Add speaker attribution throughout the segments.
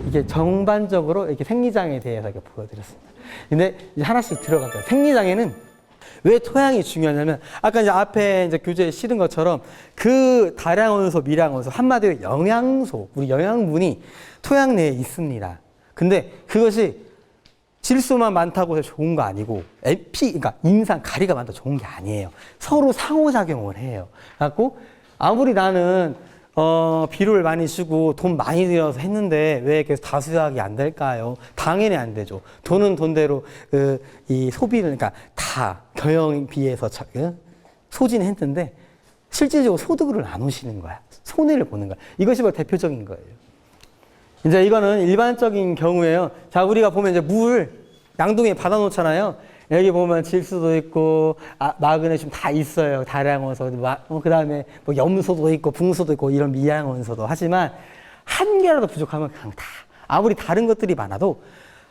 Speaker 1: 이게 전반적으로 이렇게 생리장에 대해서 이렇게 보여드렸습니다. 근데 이제 하나씩 들어갈까요? 생리장에는 왜 토양이 중요하냐면 아까 이제 앞에 이제 교재에 실은 것처럼 그 다량원소, 미량원소, 한마디로 영양소, 우리 영양분이 토양 내에 있습니다. 근데 그것이 질소만 많다고 해서 좋은 거 아니고 그러니까 인산, 가리가 많다고 좋은 게 아니에요. 서로 상호작용을 해요. 그래갖고 아무리 나는 비료를 많이 주고 돈 많이 들여서 했는데 왜 계속 다수약이 안 될까요? 당연히 안 되죠. 돈은 돈대로 이 소비를 그러니까 다 경영비에서 소진했는데 실질적으로 소득을 안 오시는 거야. 손해를 보는 거야. 이것이 바로 대표적인 거예요. 이제 이거는 일반적인 경우에요. 자, 우리가 보면 이제 물 양동이에 받아놓잖아요. 여기 보면 질소도 있고, 마그네슘 다 있어요. 다량원소. 그 다음에 뭐 염소도 있고, 붕소도 있고, 이런 미량원소도. 하지만 한 개라도 부족하면 그냥 다. 아무리 다른 것들이 많아도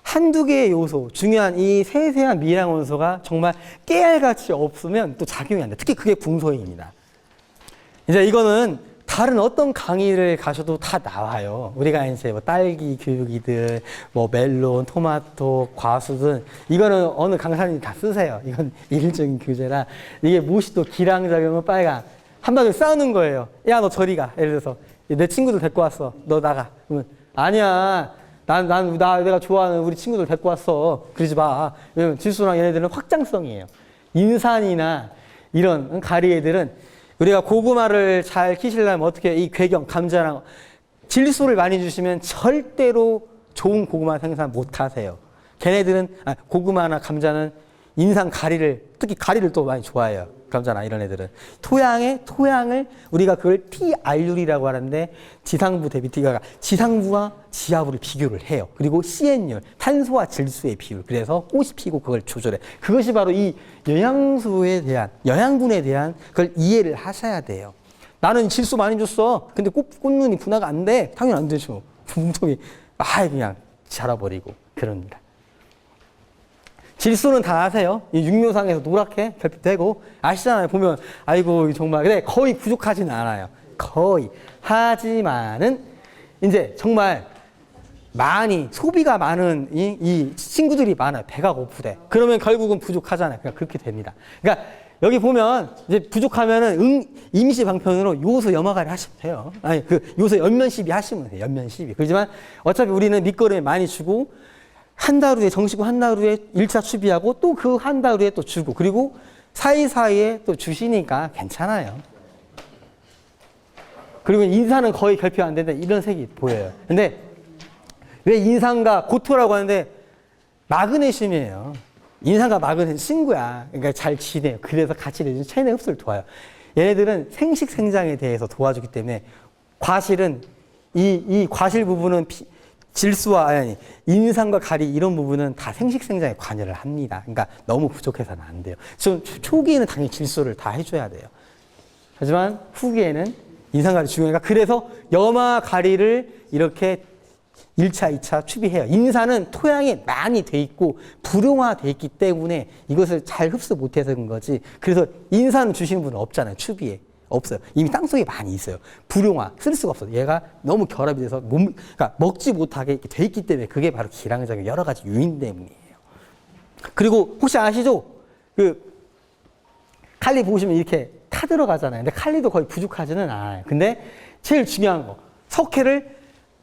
Speaker 1: 한두 개의 요소, 중요한 이 세세한 미량원소가 정말 깨알같이 없으면 또 작용이 안 돼. 특히 그게 붕소입니다. 이제 이거는 다른 어떤 강의를 가셔도 다 나와요. 우리가 이제 뭐 딸기 교육이든 뭐 멜론, 토마토, 과수든 이거는 어느 강사님이 다 쓰세요. 이건 일일적인 교재라 이게 무엇이 또 기량작용은 빨강 한마디로 싸우는 거예요. 야, 너 저리 가. 예를 들어서 내 친구들 데리고 왔어. 너 나가. 그러면 아니야. 내가 좋아하는 우리 친구들 데리고 왔어. 그러지 마. 왜냐면 질소랑 얘네들은 확장성이에요. 인산이나 이런 가리 애들은 우리가 고구마를 잘 키시려면 어떻게 이 괴경, 감자랑 질소를 많이 주시면 절대로 좋은 고구마 생산 못 하세요. 걔네들은, 고구마나 감자는 인산 가리를, 특히 가리를 또 많이 좋아해요. 감자나 이런 애들은. 토양을 우리가 그걸 TR율이라고 하는데 지상부 대비 T가 지상부와 지하부를 비교를 해요. 그리고 CN율, 탄소와 질소의 비율. 그래서 꽃이 피고 그걸 조절해. 그것이 바로 이 영양소에 대한, 영양분에 대한 그걸 이해를 하셔야 돼요. 나는 질소 많이 줬어. 근데 꽃눈이 분화가 안 돼. 당연히 안 되죠. 붕통이 그냥 자라버리고 그럽니다. 질소는 다 아세요? 이 육묘상에서 노랗게 결핍되고 아시잖아요. 보면 아이고 정말 근데 거의 부족하지는 않아요. 거의. 하지만은 이제 정말 많이 소비가 많은 이 친구들이 많아요. 배가 고프대. 그러면 결국은 부족하잖아요. 그러니까 그렇게 됩니다. 그러니까 여기 보면 이제 부족하면은 임시 방편으로 요소 염화가리 하시면 돼요. 아니 그 요소 연면 시비 하시면 돼요. 연면 시비. 그렇지만 어차피 우리는 밑거름에 많이 주고 한 달 후에 정식 한 달 후에 1차 추비하고 또 그 한 달 후에 또 주고 그리고 사이사이에 또 주시니까 괜찮아요. 그리고 인산은 거의 결핍 안 된다 이런 색이 보여요. 근데 왜 인산과 고토라고 하는데 마그네슘이에요. 인산과 마그네슘 친구야. 그러니까 잘 지내요. 그래서 같이 내주는 체내 흡수를 도와요. 얘네들은 생식 생장에 대해서 도와주기 때문에 과실은 이 과실 부분은 질소와 인산과 가리 이런 부분은 다 생식 생장에 관여를 합니다. 그러니까 너무 부족해서는 안 돼요. 초기에는 당연히 질소를 다 해줘야 돼요. 하지만 후기에는 인산가리 중요하니까 그래서 염화 가리를 이렇게 1차, 2차 추비해요. 인산은 토양에 많이 돼 있고 불용화돼 있기 때문에 이것을 잘 흡수 못해서 그런 거지. 그래서 인산 주시는 분은 없잖아요. 추비에. 없어요. 이미 땅속에 많이 있어요. 불용화, 쓸 수가 없어요. 얘가 너무 결합이 돼서 그러니까 먹지 못하게 돼 있기 때문에 그게 바로 기량작용 여러 가지 요인 때문이에요. 그리고 혹시 아시죠? 칼리 보시면 이렇게 타 들어가잖아요. 근데 칼리도 거의 부족하지는 않아요. 근데 제일 중요한 거, 석회를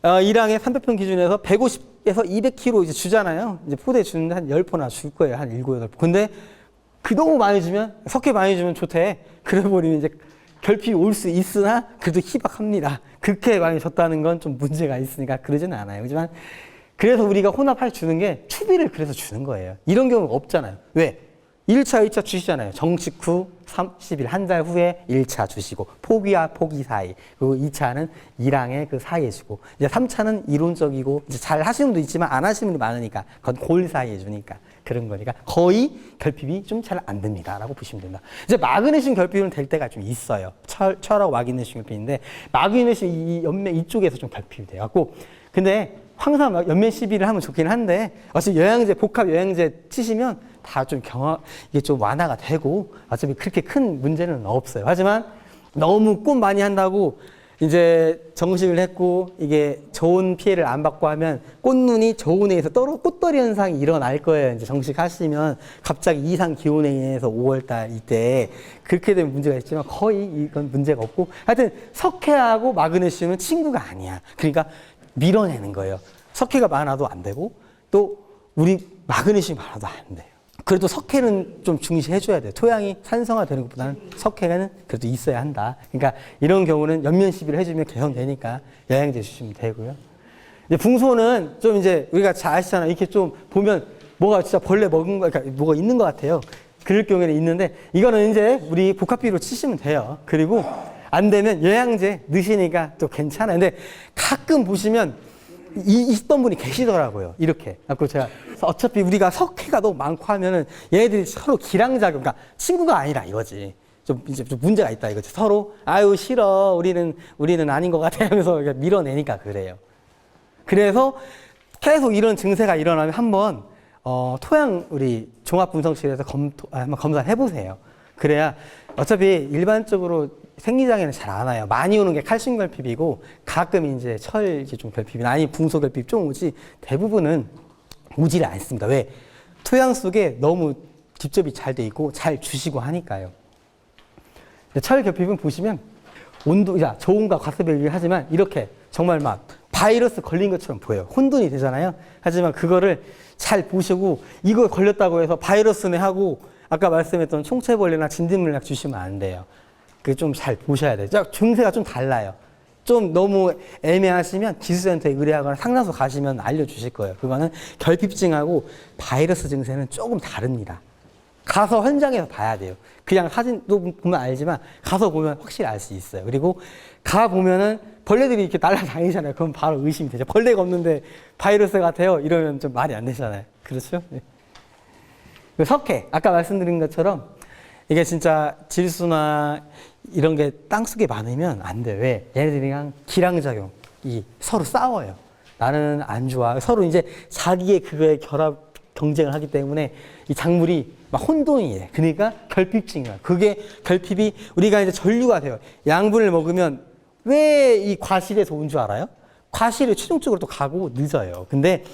Speaker 1: 1항의 300평 기준에서 150에서 200kg 이제 주잖아요. 이제 포대 주는데 한 10포나 줄 거예요. 한 7, 8포. 근데 너무 많이 주면, 석회 많이 주면 좋대. 그래버리면 이제 결핍이 올 수 있으나 그래도 희박합니다. 그렇게 많이 줬다는 건 좀 문제가 있으니까 그러지는 않아요. 하지만 그래서 우리가 혼합할 주는 게 추비를 그래서 주는 거예요. 이런 경우가 없잖아요. 왜? 1차, 2차 주시잖아요. 정식 후 30일, 한 달 후에 1차 주시고 포기와 포기 사이. 그리고 2차는 1항의 그 사이에 주고 이제 3차는 이론적이고 이제 잘 하시는 분도 있지만 안 하시는 분이 많으니까 그건 골 사이에 주니까 그런 거니까 거의 결핍이 좀 잘 안 됩니다. 라고 보시면 된다. 이제 마그네슘 결핍은 될 때가 좀 있어요. 철하고 마그네슘 결핍인데 마그네슘 이 연면 이쪽에서 좀 결핍이 돼요. 근데 항상 연면 시비를 하면 좋긴 한데 어차피 영양제, 복합 영양제 치시면 다 좀 이게 좀 완화가 되고 어차피 그렇게 큰 문제는 없어요. 하지만 너무 꼭 많이 한다고 이제 정식을 했고 이게 저온 피해를 안 받고 하면 꽃눈이 저온에 의해서 꽃떨이 현상이 일어날 거예요. 이제 정식하시면 갑자기 이상 기온에 의해서 5월달 이때 그렇게 되면 문제가 있지만 거의 이건 문제가 없고 하여튼 석회하고 마그네슘은 친구가 아니야. 그러니까 밀어내는 거예요. 석회가 많아도 안 되고 또 우리 마그네슘이 많아도 안 돼요. 그래도 석회는 좀 중시해줘야 돼요. 토양이 산성화되는 것보다는 석회는 그래도 있어야 한다. 그러니까 이런 경우는 연면 시비를 해주면 개선되니까 영양제 주시면 되고요. 이제 붕소는 좀 이제 우리가 잘 아시잖아요. 이렇게 좀 보면 뭐가 진짜 벌레 먹은 거, 그러니까 뭐가 있는 것 같아요. 그럴 경우에는 있는데 이거는 이제 우리 복합비로 치시면 돼요. 그리고 안 되면 영양제 넣으시니까 또 괜찮아요. 근데 가끔 보시면 있던 분이 계시더라고요. 이렇게. 그래서 제가 어차피 우리가 석회가 너무 많고 하면은 얘네들이 서로 기량작용, 그러니까 친구가 아니라 이거지. 이제 좀 문제가 있다 이거지. 서로 아유 싫어 우리는 아닌 것 같아 하면서 밀어내니까 그래요. 그래서 계속 이런 증세가 일어나면 한번 토양 우리 종합분석실에서 한번 검사를 해보세요. 그래야 어차피 일반적으로 생리장애는 잘 안 와요. 많이 오는 게 칼슘 결핍이고 가끔 이제 철 좀 결핍이나 아니 붕소 결핍 좀 오지 대부분은 오지를 않습니다. 왜? 토양 속에 너무 집접이 잘 돼 있고 잘 주시고 하니까요. 철 결핍은 보시면 온도, 저온과 과습을 하지만 이렇게 정말 막 바이러스 걸린 것처럼 보여요. 혼돈이 되잖아요. 하지만 그거를 잘 보시고 이거 걸렸다고 해서 바이러스네 하고 아까 말씀했던 총체벌레나 진딧물약 주시면 안 돼요. 그게 좀 잘 보셔야 돼요. 증세가 좀 달라요. 좀 너무 애매하시면 기술센터에 의뢰하거나 상담소 가시면 알려주실 거예요. 그거는 결핍증하고 바이러스 증세는 조금 다릅니다. 가서 현장에서 봐야 돼요. 그냥 사진도 보면 알지만 가서 보면 확실히 알 수 있어요. 그리고 가 보면은 벌레들이 이렇게 날아다니잖아요. 그럼 바로 의심이 되죠. 벌레가 없는데 바이러스 같아요. 이러면 좀 말이 안 되잖아요. 그렇죠? 네. 석회, 아까 말씀드린 것처럼 이게 진짜 질소나 이런 게 땅속에 많으면 안 돼. 왜? 얘네들이랑 기량작용이 서로 싸워요. 나는 안 좋아. 서로 이제 자기의 그거에 결합 경쟁을 하기 때문에 이 작물이 막 혼돈이 돼. 그러니까 결핍증이야. 그게 결핍이 우리가 이제 전류가 돼요. 양분을 먹으면 왜 이 과실에서 온 줄 알아요? 과실이 최종적으로 또 가고 늦어요. 근데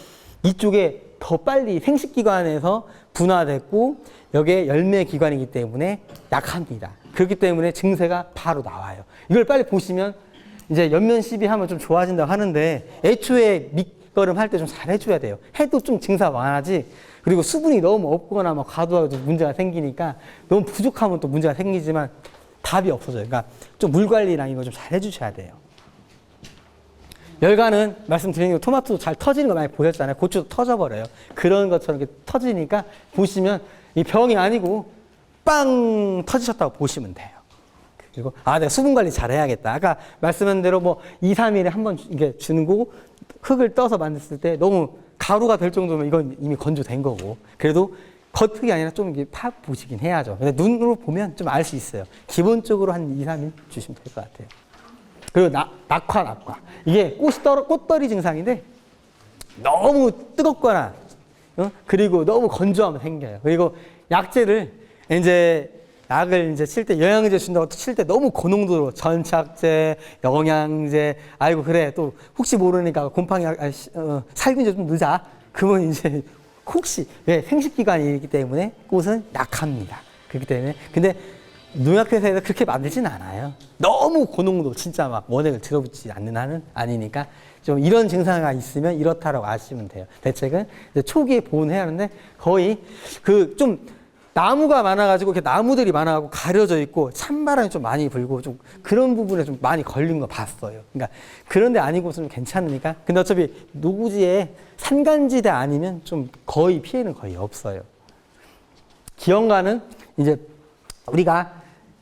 Speaker 1: 이쪽에 더 빨리 생식기관에서 분화됐고 여기에 열매기관이기 때문에 약합니다. 그렇기 때문에 증세가 바로 나와요. 이걸 빨리 보시면 이제 연면 시비하면 좀 좋아진다고 하는데 애초에 밑거름 할 때 좀 잘 해줘야 돼요. 해도 좀 증세가 많아지. 그리고 수분이 너무 없거나 막 과도하고 문제가 생기니까 너무 부족하면 또 문제가 생기지만 답이 없어져요. 그러니까 좀 물 관리랑 이거 좀 잘 해주셔야 돼요. 열간은 말씀드린 거 토마토 잘 터지는 거 많이 보셨잖아요. 고추도 터져버려요. 그런 것처럼 이렇게 터지니까 보시면 이 병이 아니고 빵 터지셨다고 보시면 돼요. 그리고 내가 수분 관리 잘 해야겠다. 아까 말씀한 대로 뭐 2, 3일에 한 번 이게 주는 거고 흙을 떠서 만들었을 때 너무 가루가 될 정도면 이건 이미 건조된 거고 그래도 겉흙이 아니라 좀 이렇게 파 보시긴 해야죠. 근데 눈으로 보면 좀 알 수 있어요. 기본적으로 한 2, 3일 주시면 될 것 같아요. 그리고 낙화. 이게 꽃떨이 증상인데 너무 뜨겁거나 그리고 너무 건조하면 생겨요. 그리고 약제를 이제 약을 이제 칠 때 영양제 준다고 칠 때 너무 고농도로 전착제, 영양제, 아이고 그래 또 혹시 모르니까 곰팡이약, 살균제 좀 넣자. 그러면 이제 혹시 왜 생식기관이기 때문에 꽃은 약합니다. 그렇기 때문에 근데 농약회사에서 그렇게 만들진 않아요. 너무 고농도 진짜 막 원액을 들어붙지 않는 한은 아니니까 좀 이런 증상이 있으면 이렇다라고 아시면 돼요. 대책은 이제 초기에 보온해야 하는데 거의 그 좀 나무가 많아가지고 이렇게 나무들이 많아가지고 가려져 있고 찬바람이 좀 많이 불고 좀 그런 부분에 좀 많이 걸린 거 봤어요. 그러니까 그런데 아니고서 좀 괜찮으니까. 근데 어차피 노구지에 산간지대 아니면 좀 거의 피해는 거의 없어요. 기형과는 이제 우리가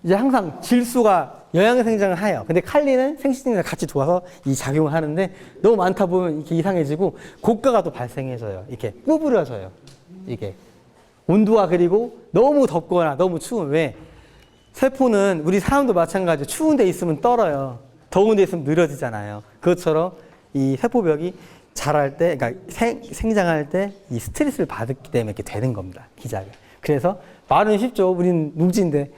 Speaker 1: 이제 항상 질소가 영양생장을 해요. 근데 칼리는 생식생장을 같이 도와서 이 작용을 하는데 너무 많다 보면 이렇게 이상해지고 고가가 또 발생해져요. 이렇게 구부려져요. 이게 온도가 그리고 너무 덥거나 너무 추우면 왜? 세포는 우리 사람도 마찬가지로 추운 데 있으면 떨어요. 더운 데 있으면 느려지잖아요. 그것처럼 이 세포벽이 자랄 때, 그러니까 생장할 때 이 스트레스를 받기 때문에 이렇게 되는 겁니다. 기작을. 그래서 말은 쉽죠. 우린 농지인데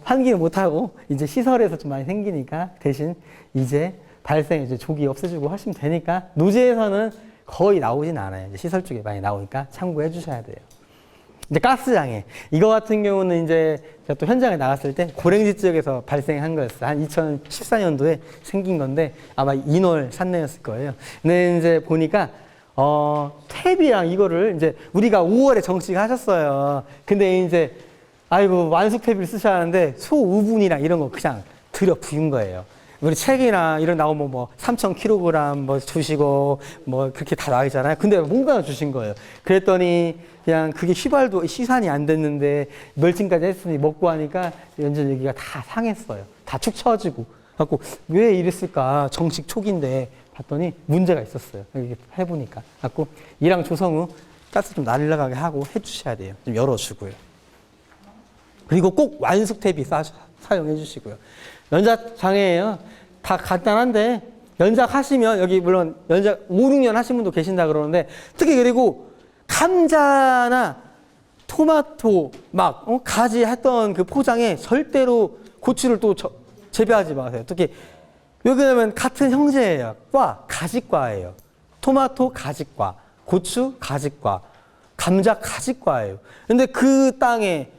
Speaker 1: 환기를 못하고 이제 시설에서 좀 많이 생기니까 대신 이제 발생 이제 조기 없애주고 하시면 되니까 노지에서는 거의 나오진 않아요. 이제 시설 쪽에 많이 나오니까 참고해 주셔야 돼요. 이제 가스장애. 이거 같은 경우는 이제 제가 또 현장에 나갔을 때 고랭지 지역에서 발생한 거였어요. 한 2014년도에 생긴 건데 아마 인월 산내였을 거예요. 근데 이제 보니까 탭이랑 이거를 이제 우리가 5월에 정식하셨어요. 근데 이제 아이고 완숙 탭을 쓰셔야 하는데 소우분이랑 이런 거 그냥 들여 부은 거예요. 우리 책이나 이런 나오면 뭐 3,000kg 뭐 주시고 뭐 그렇게 다 나와 있잖아요. 근데 뭔가 주신 거예요. 그랬더니 그냥 그게 휘발도 시산이 안 됐는데 멸칭까지 했으니 먹고 하니까 연전 여기가 다 상했어요. 다 축 처지고. 갖고 왜 이랬을까? 정식 초기인데 봤더니 문제가 있었어요. 여기 해보니까. 갖고 이랑 조성우 가스 좀 날라가게 하고 해주셔야 돼요. 좀 열어주고요. 그리고 꼭 완숙 탭이 사용해 주시고요. 연작 장애예요. 다 간단한데 연작 하시면 여기 물론 연작 5, 6년 하신 분도 계신다 그러는데 특히 그리고 감자나 토마토 막 가지 했던 그 포장에 절대로 고추를 또 재배하지 마세요. 특히 왜냐면 같은 형제예요. 가지과예요. 토마토 가지과, 고추 가지과, 감자 가지과예요. 근데 그 땅에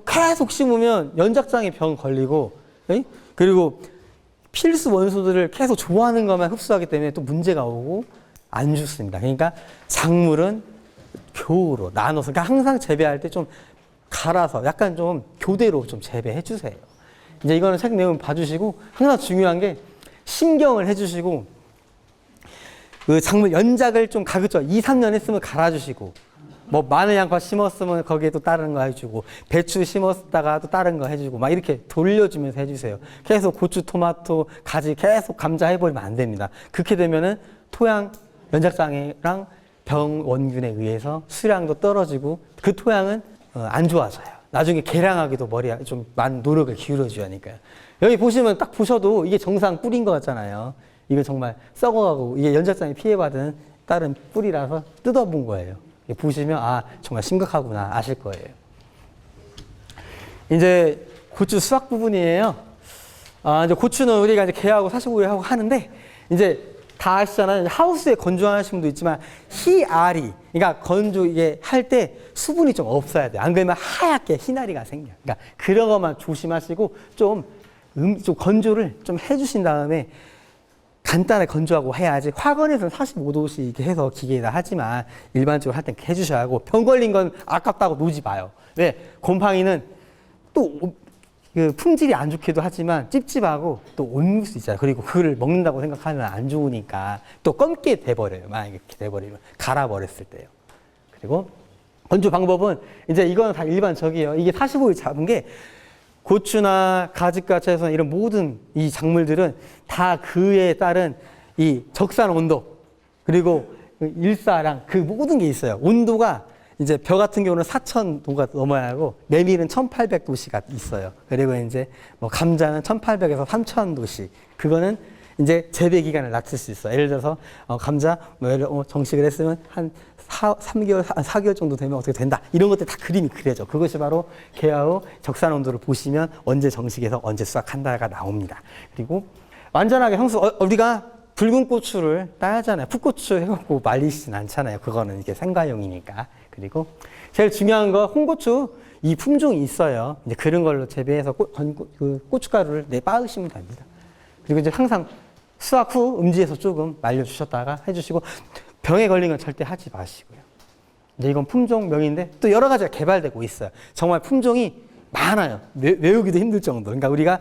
Speaker 1: 계속 심으면 연작장애 병 걸리고 그리고 필수 원소들을 계속 좋아하는 것만 흡수하기 때문에 또 문제가 오고 안 좋습니다. 그러니까 작물은 교우로 나눠서 그러니까 항상 재배할 때 좀 갈아서 약간 좀 교대로 좀 재배해 주세요. 이제 이거는 책 내용 봐주시고 항상 중요한 게 신경을 해주시고 그 작물 연작을 좀 가급적 2, 3년 했으면 갈아주시고 뭐 마늘 양파 심었으면 거기에 또 다른 거 해주고 배추 심었다가 또 다른 거 해주고 막 이렇게 돌려주면서 해주세요. 계속 고추, 토마토, 가지 계속 감자 해버리면 안 됩니다. 그렇게 되면은 토양 연작장애랑 병원균에 의해서 수량도 떨어지고 그 토양은 안 좋아져요. 나중에 개량하기도 머리에 좀 많은 노력을 기울여줘야 하니까요. 여기 보시면 딱 보셔도 이게 정상 뿔인 것 같잖아요. 이거 정말 썩어가고 이게 연작장애 피해받은 다른 뿔이라서 뜯어본 거예요. 보시면 아 정말 심각하구나 아실 거예요. 이제 고추 수확 부분이에요. 이제 고추는 우리가 이제 개하고 45일 하고 하는데 이제 다 아시잖아요. 하우스에 건조하시는 분도 있지만 희알이 그러니까 건조 이게 할 때 수분이 좀 없어야 돼요. 안 그러면 하얗게 희나리가 생겨요. 그러니까 그런 것만 조심하시고 좀 건조를 좀 해주신 다음에 간단하게 건조하고 해야지. 화건에서는 45도씩 이렇게 해서 기계에다 하지만 일반적으로 할 땐 해주셔야 하고 병 걸린 건 아깝다고 놓지 마요. 왜? 곰팡이는 또 그 품질이 안 좋기도 하지만 찝찝하고 또 옮길 수 있잖아요. 그리고 그걸 먹는다고 생각하면 안 좋으니까 또 검게 돼버려요. 만약에 이렇게 돼버리면 갈아버렸을 때요. 그리고 건조 방법은 이제 이거는 다 일반적이에요. 이게 45일 잡은 게 고추나 가지과 채소나 이런 모든 이 작물들은 다 그에 따른 이 적산 온도 그리고 일사랑 그 모든 게 있어요. 온도가 이제 벼 같은 경우는 4,000도가 넘어야 하고 메밀은 1,800도씨가 있어요. 그리고 이제 뭐 감자는 1,800에서 3,000도씨. 그거는 이제 재배 기간을 낮출 수 있어요. 예를 들어서 감자 정식을 했으면 한 3개월, 4개월 정도 되면 어떻게 된다. 이런 것들 다 그림이 그려져. 그것이 바로 개화 후 적산 온도를 보시면 언제 정식해서 언제 수확한다가 나옵니다. 그리고 완전하게 우리가 붉은 고추를 따야잖아요. 풋고추 해갖고 말리시진 않잖아요. 그거는 이게 생과용이니까. 그리고 제일 중요한 거 홍고추 이 품종이 있어요. 이제 그런 걸로 재배해서 고춧가루를 빻으시면 됩니다. 그리고 이제 항상 수확 후 음지에서 조금 말려주셨다가 해주시고 병에 걸린 건 절대 하지 마시고요. 이제 이건 품종명인데 또 여러 가지가 개발되고 있어요. 정말 품종이 많아요. 외우기도 힘들 정도. 그러니까 우리가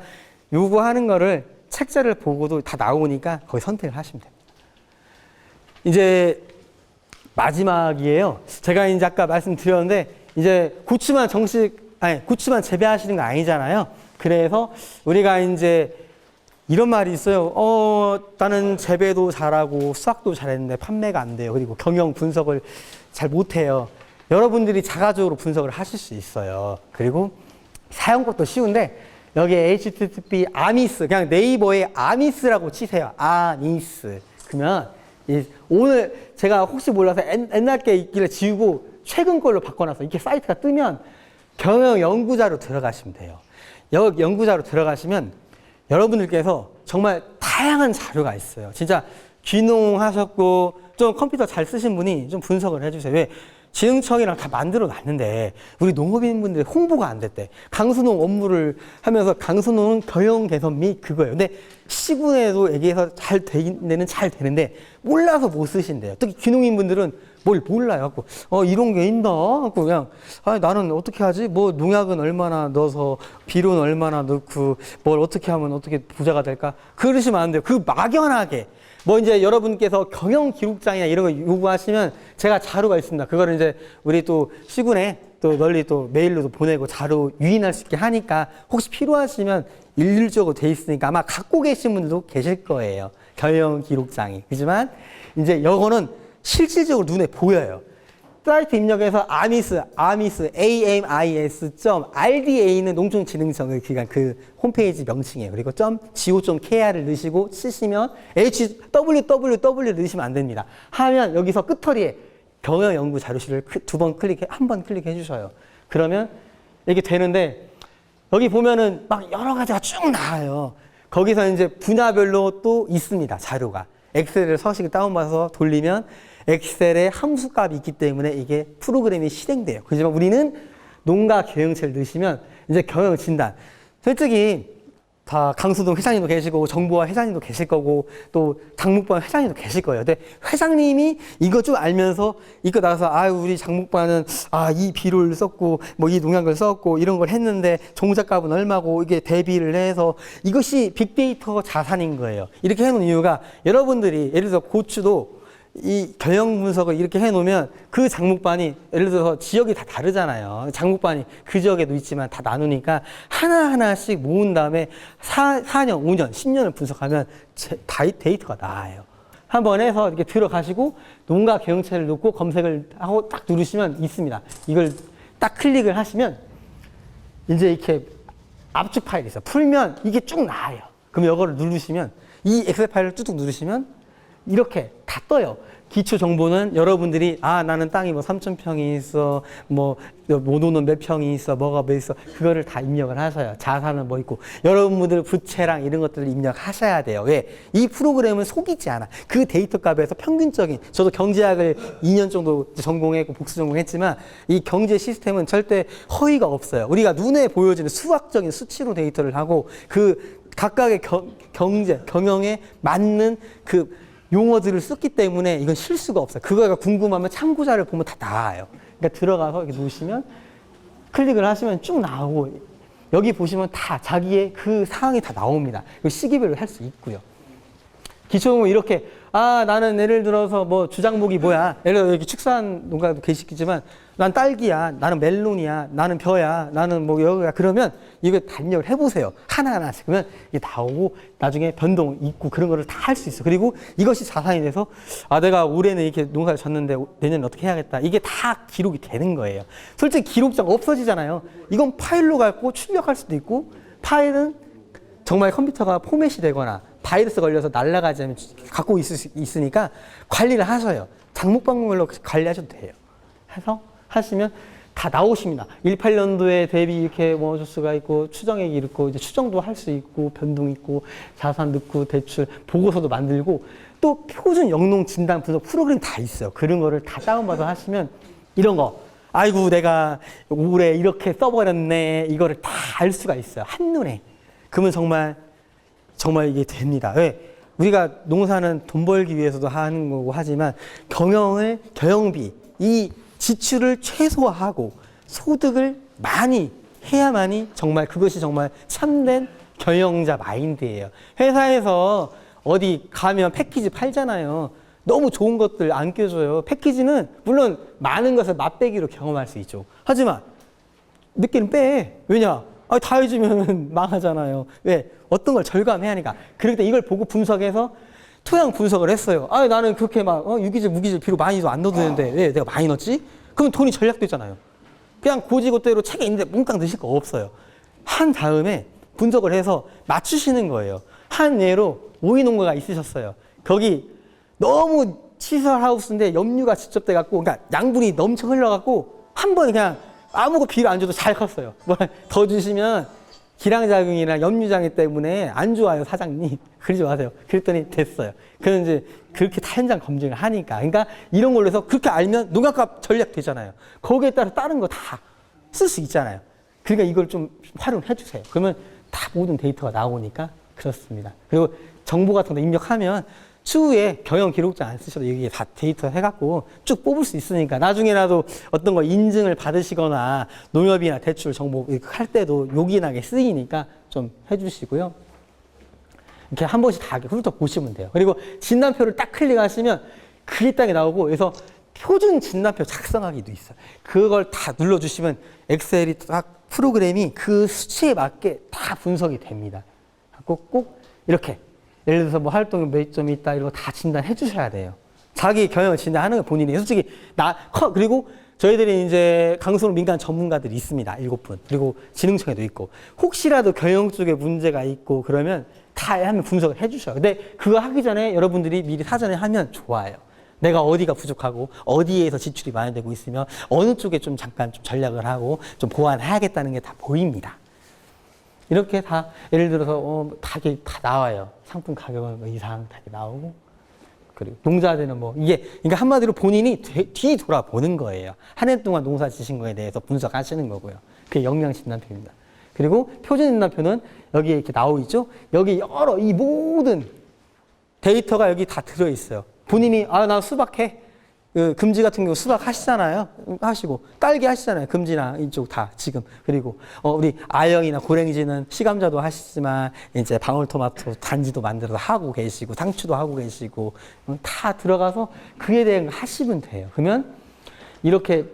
Speaker 1: 요구하는 거를 책자를 보고도 다 나오니까 거기 선택을 하시면 됩니다. 이제 마지막이에요. 제가 이제 아까 말씀드렸는데 이제 고추만 재배하시는 거 아니잖아요. 그래서 우리가 이제 이런 말이 있어요. 나는 재배도 잘하고 수확도 잘했는데 판매가 안 돼요. 그리고 경영 분석을 잘 못해요. 여러분들이 자가적으로 분석을 하실 수 있어요. 그리고 사용법도 쉬운데 여기에 http 아미스 그냥 네이버에 아미스라고 치세요. 아미스. 그러면 오늘 제가 혹시 몰라서 옛날 게 있길래 지우고 최근 걸로 바꿔놨어. 이렇게 사이트가 뜨면 경영 연구자로 들어가시면 돼요. 연구자로 들어가시면 여러분들께서 정말 다양한 자료가 있어요. 진짜 귀농하셨고 좀 컴퓨터 잘 쓰신 분이 좀 분석을 해주세요. 왜? 지능청이랑 다 만들어 놨는데 우리 농업인분들이 홍보가 안 됐대. 강수농 업무를 하면서 강수농은 경영 개선 및 그거예요. 근데 시군에도 얘기해서 잘 되는 잘 되는데 몰라서 못 쓰신대요. 특히 귀농인분들은 뭘 몰라요. 갖고 이런 게 있나? 갖고 그냥 나는 어떻게 하지? 뭐 농약은 얼마나 넣어서 비료는 얼마나 넣고 뭘 어떻게 하면 어떻게 부자가 될까? 그러시면 안 돼요. 그 막연하게 뭐 이제 여러분께서 경영 기록장이나 이런 거 요구하시면 제가 자료가 있습니다. 그거를 이제 우리 또 시군에 또 널리 또 메일로도 보내고 자료 유인할 수 있게 하니까 혹시 필요하시면 일률적으로 돼 있으니까 아마 갖고 계신 분들도 계실 거예요. 경영 기록장이. 그렇지만 이제 이거는 실질적으로 눈에 보여요. 사이트 입력해서 amis.rda는 농촌진흥청 기관 그 홈페이지 명칭이에요. 그리고 .go.kr을 넣으시고 치시면 www 넣으시면 안 됩니다. 하면 여기서 끝터리에 경영 연구 자료실을 한 번 클릭해 주셔요. 그러면 이게 되는데 여기 보면은 막 여러 가지가 쭉 나와요. 거기서 이제 분야별로 또 있습니다. 자료가. 엑셀을 서식을 다운받아서 돌리면 엑셀에 함수값이 있기 때문에 이게 프로그램이 실행돼요. 그렇지만 우리는 농가 경영체를 넣으시면 이제 경영 진단. 솔직히 다 강수동 회장님도 계시고 정보화 회장님도 계실 거고 또 장목반 회장님도 계실 거예요. 근데 회장님이 이거 좀 알면서 이거 나서 우리 장목반은 이 비료를 썼고 뭐 이 농약을 썼고 이런 걸 했는데 종잣값은 얼마고 이게 대비를 해서 이것이 빅데이터 자산인 거예요. 이렇게 해놓은 이유가 여러분들이 예를 들어서 고추도 이 경영 분석을 이렇게 해놓으면 그 장목반이 예를 들어서 지역이 다 다르잖아요. 장목반이 그 지역에도 있지만 다 나누니까 하나하나씩 모은 다음에 4년, 5년, 10년을 분석하면 데이터가 나와요. 한번 해서 이렇게 들어가시고 농가 경영체를 넣고 검색을 하고 딱 누르시면 있습니다. 이걸 딱 클릭을 하시면 이제 이렇게 압축 파일이 있어요. 풀면 이게 쭉 나와요. 그럼 이거를 누르시면 이 엑셀 파일을 뚝뚝 누르시면 이렇게 다 떠요. 기초 정보는 여러분들이 나는 땅이 뭐 3,000평이 있어, 뭐 모노는 몇 평이 있어, 뭐가 몇 있어, 그거를 다 입력을 하셔요. 자산은 뭐 있고 여러분들 부채랑 이런 것들을 입력하셔야 돼요. 왜? 이 프로그램은 속이지 않아. 그 데이터 값에서 평균적인, 저도 경제학을 2년 정도 전공했고 복수 전공했지만 이 경제 시스템은 절대 허위가 없어요. 우리가 눈에 보여지는 수학적인 수치로 데이터를 하고 그 각각의 경영에 맞는 그 용어들을 썼기 때문에 이건 실수가 없어요. 그거가 궁금하면 참고자를 보면 다 나와요. 그러니까 들어가서 이렇게 누르시면 클릭을 하시면 쭉 나오고 여기 보시면 다 자기의 그 사항이 다 나옵니다. 시기별로 할 수 있고요. 기초는 이렇게 나는 예를 들어서 뭐 주장목이 뭐야. 예를 들어 여기 축산 농가도 계시겠지만 난 딸기야, 나는 멜론이야, 나는 벼야, 나는 뭐 여기야. 그러면 이거 다 입력을 해보세요. 하나하나씩. 그러면 이게 나오고 나중에 변동 있고 그런 거를 다 할 수 있어. 그리고 이것이 자산이 돼서 내가 올해는 이렇게 농사를 졌는데 내년에 어떻게 해야겠다. 이게 다 기록이 되는 거예요. 솔직히 기록장 없어지잖아요. 이건 파일로 갖고 출력할 수도 있고 파일은 정말 컴퓨터가 포맷이 되거나 바이러스 걸려서 날아가지 않으면 갖고 있으니까 관리를 하셔요. 장목방별로 관리하셔도 돼요. 해서 하시면 다 나오십니다. 18년도에 대비 이렇게 뭐 수가 있고 추정액이 있고 이제 추정도 할 수 있고 변동 있고 자산 넣고 대출 보고서도 만들고 또 표준 영농 진단 분석 프로그램 다 있어요. 그런 거를 다 다운받아 하시면 이런 거 아이고 내가 올해 이렇게 써버렸네 이거를 다 알 수가 있어요. 한눈에. 그러면 정말 이게 됩니다. 왜? 우리가 농사는 돈 벌기 위해서도 하는 거고 하지만 경영비, 이 지출을 최소화하고 소득을 많이 해야만이 정말 그것이 정말 참된 경영자 마인드예요. 회사에서 어디 가면 패키지 팔잖아요. 너무 좋은 것들 안 껴줘요. 패키지는 물론 많은 것을 맛배기로 경험할 수 있죠. 하지만 늦게는 빼. 왜냐? 다 해주면 망하잖아요. 왜? 어떤 걸 절감해야 하니까. 그럴 때 이걸 보고 분석해서 토양 분석을 했어요. 나는 그렇게 막 유기질, 무기질 비료 많이도 안 넣어도 되는데 왜 내가 많이 넣었지? 그럼 돈이 절약되잖아요. 그냥 고지고대로 책에 있는데 몽땅 넣으실 거 없어요. 한 다음에 분석을 해서 맞추시는 거예요. 한 예로 오이 농가가 있으셨어요. 거기 너무 시설 하우스인데 염류가 직접돼 갖고 그러니까 양분이 넘쳐 흘러 갖고 한 번에 그냥 아무것도 비료 안 줘도 잘 컸어요. 뭐 더 주시면 기량작용이나 염류장애 때문에 안 좋아요, 사장님. 그러지 마세요. 그랬더니 됐어요. 그는 이제 그렇게 다 현장 검증을 하니까. 그러니까 이런 걸로 해서 그렇게 알면 농약값 전략 되잖아요. 거기에 따라서 다른 거 다 쓸 수 있잖아요. 그러니까 이걸 좀 활용해 주세요. 그러면 다 모든 데이터가 나오니까 그렇습니다. 그리고 정보 같은 거 입력하면 추후에 경영 기록장 안 쓰셔도 여기에 다 데이터 해갖고 쭉 뽑을 수 있으니까 나중에라도 어떤 거 인증을 받으시거나 농협이나 대출 정보 할 때도 요긴하게 쓰이니까 좀 해주시고요. 이렇게 한 번씩 다 훑어 보시면 돼요. 그리고 진단표를 딱 클릭하시면 그게 딱 나오고 그래서 표준 진단표 작성하기도 있어요. 그걸 다 눌러주시면 엑셀이 딱 프로그램이 그 수치에 맞게 다 분석이 됩니다. 꼭 이렇게 예를 들어서 뭐 활동이 몇 점이 있다 이런 거 다 진단해 주셔야 돼요. 자기 경영을 진단하는 거 본인이 솔직히 그리고 저희들이 이제 강수농 민간 전문가들이 있습니다. 7분. 그리고 진흥청에도 있고 혹시라도 경영 쪽에 문제가 있고 그러면 다 하면 분석을 해 주셔요. 근데 그거 하기 전에 여러분들이 미리 사전에 하면 좋아요. 내가 어디가 부족하고 어디에서 지출이 많이 되고 있으면 어느 쪽에 좀 잠깐 좀 전략을 하고 좀 보완해야겠다는 게 다 보입니다. 이렇게 다 예를 들어서 다 나와요. 상품 가격은 이상 다 나오고 그리고 농자재는 뭐 이게 그러니까 한마디로 본인이 뒤 돌아보는 거예요. 한 해 동안 농사 지신 거에 대해서 분석하시는 거고요. 그게 영양 진단표입니다. 그리고 표준 진단표는 여기에 이렇게 나오 있죠. 여기 여러 이 모든 데이터가 여기 다 들어 있어요. 본인이 나 수박해. 금지 같은 경우 수박 하시잖아요. 하시고 딸기 하시잖아요. 금지나 이쪽 다 지금. 그리고 우리 아영이나 고랭지는 시감자도 하시지만 이제 방울토마토 단지도 만들어서 하고 계시고 상추도 하고 계시고 다 들어가서 그에 대한 거 하시면 돼요. 그러면 이렇게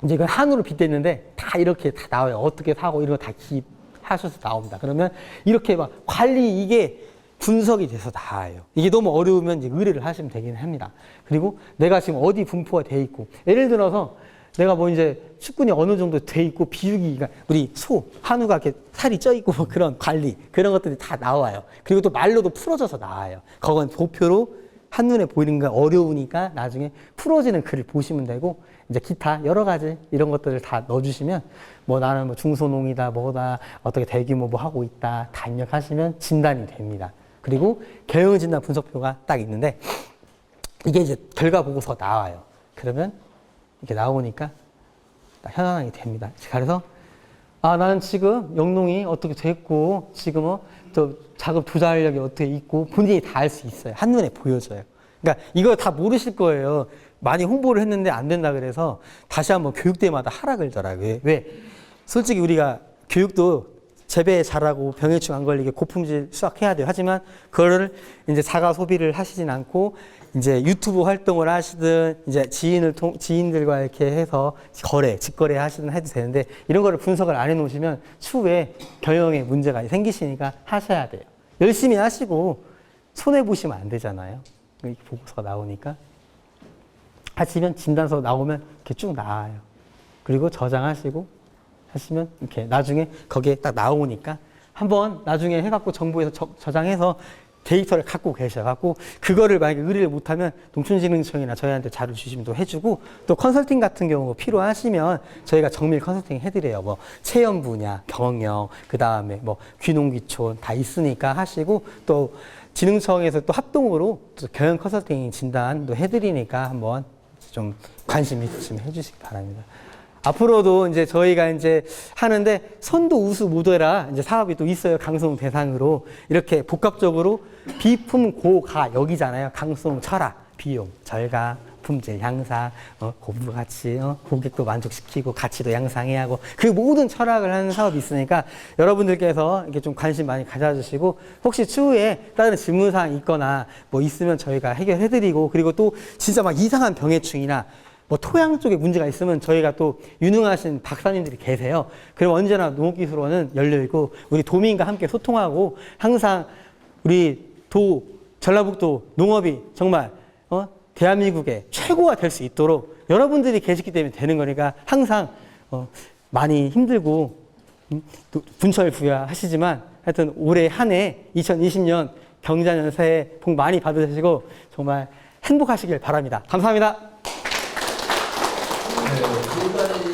Speaker 1: 이제 그 한우로 빗댔는데 다 이렇게 다 나와요. 어떻게 사고 이런 거 다 기입하셔서 나옵니다. 그러면 이렇게 막 관리 이게 분석이 돼서 나와요. 이게 너무 어려우면 이제 의뢰를 하시면 되긴 합니다. 그리고 내가 지금 어디 분포가 돼 있고, 예를 들어서 내가 뭐 이제 축분이 어느 정도 돼 있고, 비육이가 우리 한우가 이렇게 살이 쪄 있고 뭐 그런 관리, 그런 것들이 다 나와요. 그리고 또 말로도 풀어져서 나와요. 그건 도표로 한눈에 보이는 거 어려우니까 나중에 풀어지는 글을 보시면 되고, 이제 기타 여러 가지 이런 것들을 다 넣어주시면 뭐 나는 뭐 중소농이다, 뭐다, 어떻게 대규모 뭐 하고 있다, 다 입력하시면 진단이 됩니다. 그리고 경영진단 분석표가 딱 있는데 이게 이제 결과 보고서가 나와요. 그러면 이렇게 나오니까 딱 현황이 됩니다. 그래서 나는 지금 영농이 어떻게 됐고 지금 또 자금 투자 활력이 어떻게 있고 본인이 다 알 수 있어요. 한눈에 보여져요. 그러니까 이거 다 모르실 거예요. 많이 홍보를 했는데 안 된다 그래서 다시 한번 교육대마다 하라 그러더라고요. 왜? 솔직히 우리가 교육도 재배 잘하고 병해충 안 걸리게 고품질 수확해야 돼요. 하지만 그거를 이제 자가 소비를 하시진 않고 이제 유튜브 활동을 하시든 이제 지인들과 이렇게 해서 직거래 하시든 해도 되는데 이런 거를 분석을 안 해 놓으시면 추후에 경영에 문제가 생기시니까 하셔야 돼요. 열심히 하시고 손해 보시면 안 되잖아요. 이렇게 보고서가 나오니까 하시면 진단서 나오면 이렇게 쭉 나와요. 그리고 저장하시고 하시면 이렇게 나중에 거기에 딱 나오니까 한번 나중에 해갖고 정부에서 저장해서 데이터를 갖고 계셔갖고 그거를 만약에 의뢰를 못하면 농촌진흥청이나 저희한테 자료 주시면 또 해주고 또 컨설팅 같은 경우 필요하시면 저희가 정밀 컨설팅 해드려요. 뭐 체험 분야, 경영, 그 다음에 뭐 귀농귀촌 다 있으니까 하시고 또 진흥청에서 또 합동으로 또 경영 컨설팅 진단도 해드리니까 한번 좀 관심 있으시면 해주시기 바랍니다. 앞으로도 이제 저희가 이제 하는데 선도 우수 모델화 이제 사업이 또 있어요. 강수농 대상으로 이렇게 복합적으로 비품 고가 여기잖아요. 강수농 철학, 비용, 절감, 품질 향상, 고부 가치, 고객도 만족시키고 가치도 향상해야 하고 그 모든 철학을 하는 사업이 있으니까 여러분들께서 이렇게 좀 관심 많이 가져주시고 혹시 추후에 다른 질문사항 있거나 뭐 있으면 저희가 해결해드리고 그리고 또 진짜 막 이상한 병해충이나 뭐 토양 쪽에 문제가 있으면 저희가 또 유능하신 박사님들이 계세요. 그럼 언제나 농업기술원은 열려있고 우리 도민과 함께 소통하고 항상 우리 전라북도 농업이 정말 대한민국의 최고가 될 수 있도록 여러분들이 계시기 때문에 되는 거니까 항상 많이 힘들고 분철부야하시지만 하여튼 올해 한 해 2020년 경자년 새해 복 많이 받으시고 정말 행복하시길 바랍니다. 감사합니다.
Speaker 2: 네,